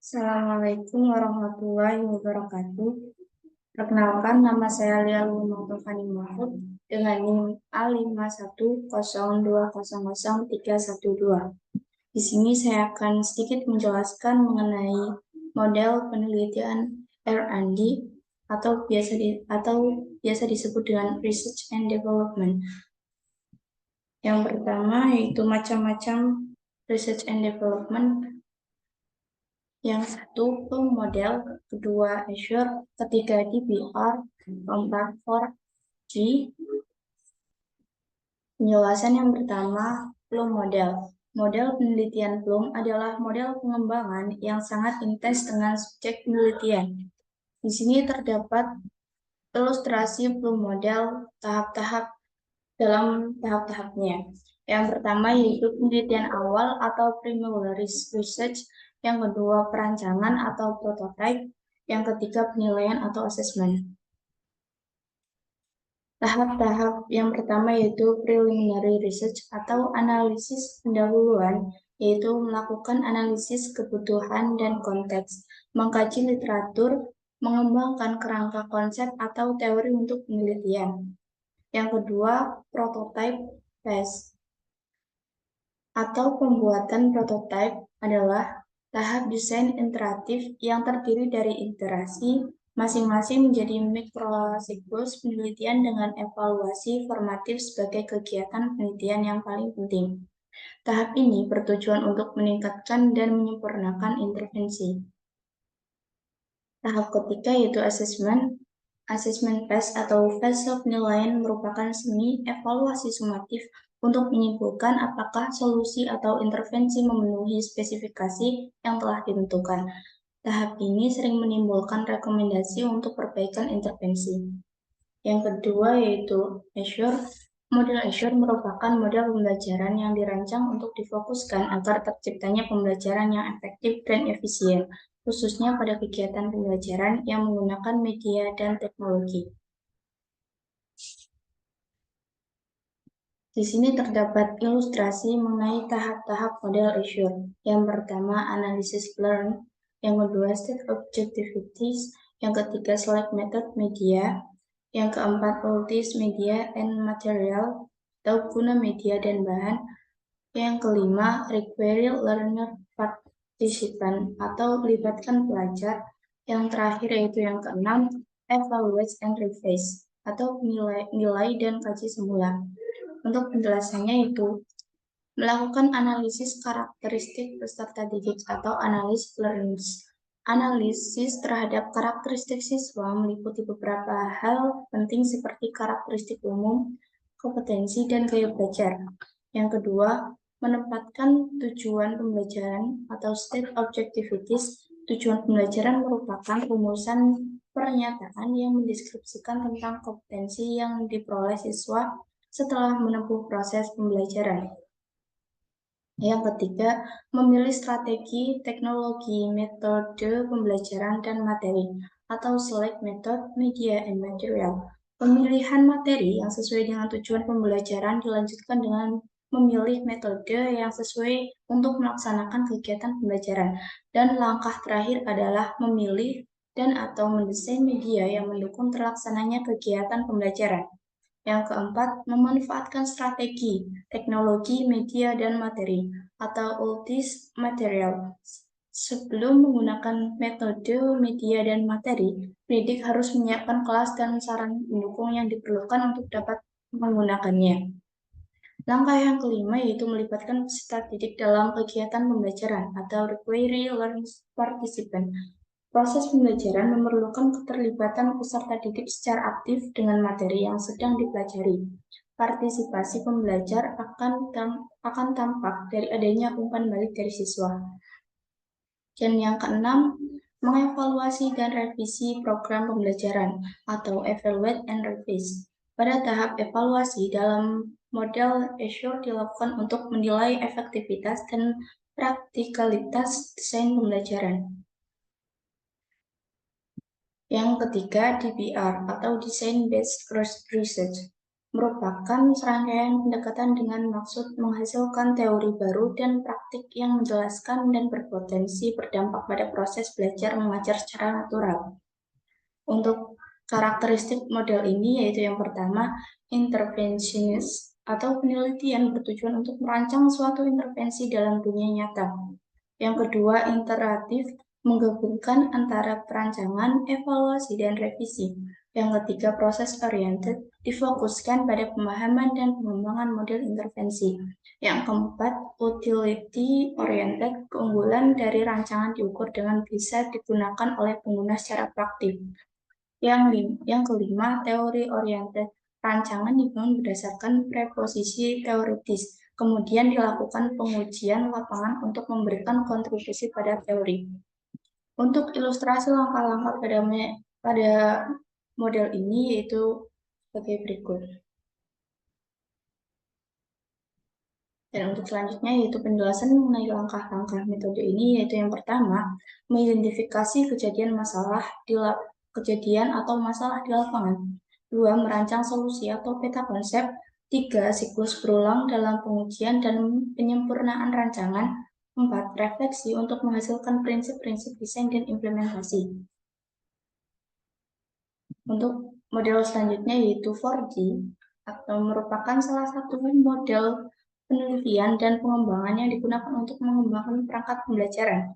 Assalamualaikum warahmatullahi wabarakatuh. Perkenalkan, nama saya Lia Lumatovani Mahfud dengan NIM A5102000312. Di sini saya akan sedikit menjelaskan mengenai model penelitian R&D atau biasa disebut dengan Research and Development. Yang pertama yaitu macam-macam Research and Development. Yang satu Plum model, kedua Azure, ketiga DBR, keempat 4G. Penjelasan yang pertama, Plum model. Model penelitian Plum adalah model pengembangan yang sangat intens dengan subjek penelitian. Di sini terdapat ilustrasi Plum model dalam tahap-tahapnya. Yang pertama yaitu penelitian awal atau preliminary research, yang kedua perancangan atau prototype, yang ketiga penilaian atau assessment. Tahap-tahap yang pertama yaitu preliminary research atau analisis pendahuluan, yaitu melakukan analisis kebutuhan dan konteks, mengkaji literatur, mengembangkan kerangka konsep atau teori untuk penelitian. Yang kedua, prototype phase atau pembuatan prototipe adalah tahap desain iteratif yang terdiri dari iterasi masing-masing menjadi mikrosiklus penelitian dengan evaluasi formatif sebagai kegiatan penelitian yang paling penting. Tahap ini bertujuan untuk meningkatkan dan menyempurnakan intervensi. Tahap ketiga yaitu assessment. Assessment phase atau fase penilaian merupakan semi evaluasi sumatif untuk menyimpulkan apakah solusi atau intervensi memenuhi spesifikasi yang telah ditentukan. Tahap ini sering menimbulkan rekomendasi untuk perbaikan intervensi. Yang kedua yaitu Azure. Model Azure merupakan model pembelajaran yang dirancang untuk difokuskan agar terciptanya pembelajaran yang efektif dan efisien, khususnya pada kegiatan pembelajaran yang menggunakan media dan teknologi. Di sini terdapat ilustrasi mengenai tahap-tahap model Azure. Yang pertama, analysis learn. Yang kedua, state objectivities. Yang ketiga, select method media. Yang keempat, multis media and material, atau guna media dan bahan. Yang kelima, require learner participant, atau libatkan pelajar. Yang terakhir yaitu yang keenam, evaluate and revise, atau nilai dan kaji semula. Untuk penjelasannya itu melakukan analisis karakteristik peserta didik atau analysis learners. Analisis terhadap karakteristik siswa meliputi beberapa hal penting seperti karakteristik umum, kompetensi, dan gaya belajar. Yang kedua, menempatkan tujuan pembelajaran atau state objectivities. Tujuan pembelajaran merupakan rumusan pernyataan yang mendeskripsikan tentang kompetensi yang diperoleh siswa setelah menempuh proses pembelajaran. Yang ketiga, memilih strategi, teknologi, metode pembelajaran, dan materi, atau select method, media, and material. Pemilihan materi yang sesuai dengan tujuan pembelajaran dilanjutkan dengan memilih metode yang sesuai untuk melaksanakan kegiatan pembelajaran. Dan langkah terakhir adalah memilih dan atau mendesain media yang mendukung terlaksananya kegiatan pembelajaran. Yang keempat, memanfaatkan strategi, teknologi, media, dan materi, atau ultis material. Sebelum menggunakan metode, media, dan materi, pendidik harus menyiapkan kelas dan saran pendukung yang diperlukan untuk dapat menggunakannya. Langkah yang kelima yaitu melibatkan peserta didik dalam kegiatan pembelajaran atau require learning participant. Proses pembelajaran memerlukan keterlibatan peserta didik secara aktif dengan materi yang sedang dipelajari. Partisipasi pembelajar akan tampak dari adanya umpan balik dari siswa. Dan yang keenam, mengevaluasi dan revisi program pembelajaran atau evaluate and revise. Pada tahap evaluasi dalam model Azure dilakukan untuk menilai efektivitas dan praktikalitas desain pembelajaran. Yang ketiga, DBR atau Design Based Research. merupakan serangkaian pendekatan dengan maksud menghasilkan teori baru dan praktik yang menjelaskan dan berpotensi berdampak pada proses belajar mengajar secara natural. Untuk karakteristik model ini yaitu yang pertama, interventionist atau penelitian bertujuan untuk merancang suatu intervensi dalam dunia nyata. Yang kedua, iteratif, menggabungkan antara perancangan, evaluasi, dan revisi. Yang ketiga, proses oriented, difokuskan pada pemahaman dan pengembangan model intervensi. Yang keempat, utility oriented, keunggulan dari rancangan diukur dengan bisa digunakan oleh pengguna secara praktik. Yang kelima, teori oriented, rancangan dibangun berdasarkan preposisi teoritis, kemudian dilakukan pengujian lapangan untuk memberikan kontribusi pada teori. Untuk ilustrasi langkah-langkah pada model ini yaitu sebagai berikut. Dan untuk selanjutnya yaitu penjelasan mengenai langkah-langkah metode ini, yaitu yang pertama, mengidentifikasi kejadian atau masalah di lapangan. 2. Merancang solusi atau peta konsep. 3. Siklus berulang dalam pengujian dan penyempurnaan rancangan. 4. Refleksi untuk menghasilkan prinsip-prinsip desain dan implementasi. Untuk model selanjutnya yaitu 4G, atau merupakan salah satu model penelitian dan pengembangan yang digunakan untuk mengembangkan perangkat pembelajaran.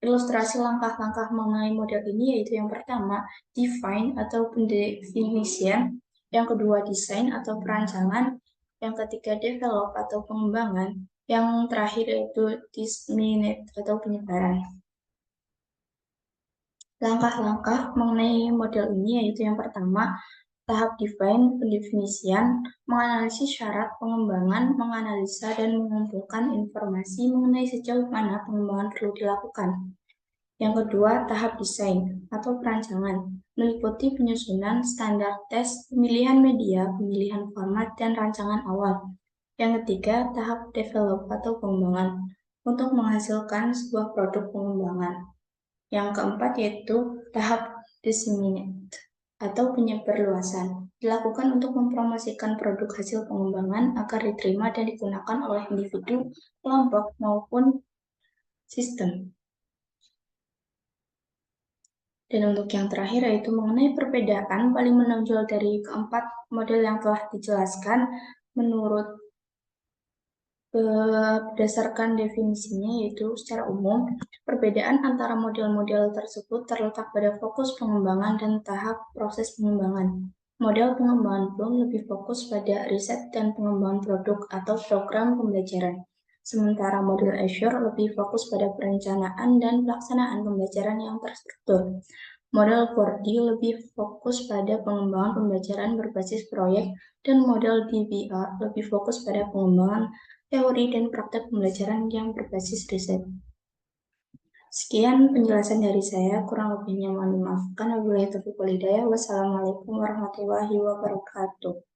Ilustrasi langkah-langkah mengenai model ini yaitu yang pertama, define atau pendefinisian, yang kedua, desain atau perancangan, yang ketiga, develop atau pengembangan, yang terakhir yaitu disseminate atau penyebaran. Langkah-langkah mengenai model ini yaitu yang pertama, tahap define, pendefinisian, menganalisis syarat pengembangan, menganalisa dan mengumpulkan informasi mengenai sejauh mana pengembangan perlu dilakukan. Yang kedua, tahap desain atau perancangan, meliputi penyusunan standar tes, pemilihan media, pemilihan format, dan rancangan awal. Yang ketiga, tahap develop atau pengembangan, untuk menghasilkan sebuah produk pengembangan. Yang keempat yaitu tahap disseminate atau penyebarluasan, dilakukan untuk mempromosikan produk hasil pengembangan agar diterima dan digunakan oleh individu, kelompok, maupun sistem. Dan untuk yang terakhir yaitu mengenai perbedaan paling menonjol dari keempat model yang telah dijelaskan menurut berdasarkan definisinya yaitu secara umum, perbedaan antara model-model tersebut terletak pada fokus pengembangan dan tahap proses pengembangan. Model pengembangan Bloom lebih fokus pada riset dan pengembangan produk atau program pembelajaran. Sementara model Azure lebih fokus pada perencanaan dan pelaksanaan pembelajaran yang terstruktur. Model 4D lebih fokus pada pengembangan pembelajaran berbasis proyek, dan model DBR lebih fokus pada pengembangan teori dan praktek pembelajaran yang berbasis riset. Sekian penjelasan dari saya, kurang lebihnya mohon dimaafkan. Wabillahi taufiq wal hidayah. Wassalamualaikum warahmatullahi wabarakatuh.